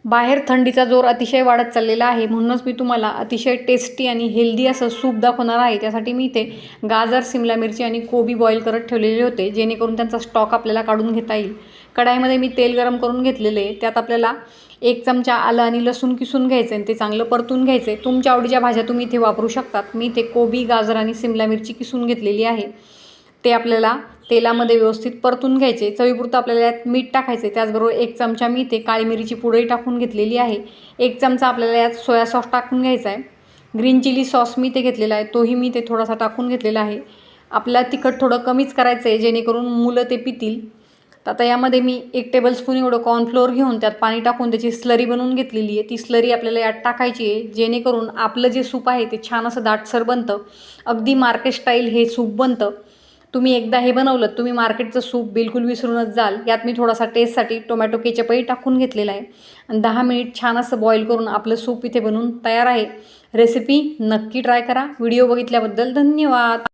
बाहेर थंडीचा जोर अतिशय वाढत चाललेला आहे, म्हणूनच मी तुम्हाला अतिशय टेस्टी आणि हेल्दी असं सूप दाखवणार आहे। त्यासाठी मी इथे गाजर, शिमला मिरची आणि कोबी बॉईल करत ठेवलेले होते, जेणेकरून त्यांचा स्टॉक आपल्याला काढून घेता येईल। कढाईमध्ये मी तेल गरम करून घेतलेले आहे, त्यात आपल्याला 1 चमचा आलं आणि लसूण किसून घ्यायचं आणि ते चांगलं परतून घ्यायचं आहे। तुमच्या आवडीच्या भाज्या तुम्ही इथे वापरू शकतात। मी इथे कोबी, गाजर आणि शिमला मिरची किसून घेतलेली आहे, ते आपल्याला तेलामध्ये व्यवस्थित परतून घ्यायचे। चवीपुरतं आपल्याला यात मीठ टाकायचे। त्याचबरोबर 1 चमचा मी इथे काळी मिरीची पुडही टाकून घेतलेली आहे। 1 चमचा आपल्याला यात सोया सॉस टाकून घ्यायचा आहे। ग्रीन चिली सॉस मी इथे घेतलेला आहे, तोही मी इथे थोडासा टाकून घेतलेला आहे। आपल्याला तिखट थोडं कमीच करायचं आहे, जेणेकरून मुलं ते पितील। तर आता यामध्ये मी 1 टेबलस्पून एवढं कॉर्नफ्लोअर घेऊन त्यात पाणी टाकून त्याची स्लरी बनवून घेतलेली आहे। ती स्लरी आपल्याला यात टाकायची आहे, जेणेकरून आपलं जे सूप आहे ते छान असं दाटसर बनतं। अगदी मार्केट स्टाईल हे सूप बनतं। तुम्ही एकदा हे बनवलं, तुम्ही मार्केटचं सूप बिलकुल विसरूनच जाल। यात मी थोडासा टेस्टसाठी टोमॅटो केचपही टाकून घेतलेला आहे आणि 10 मिनिट छान असं बॉईल करून आपलं सूप इथे बनवून तयार आहे। रेसिपी नक्की ट्राय करा। व्हिडिओ बघितल्याबद्दल धन्यवाद।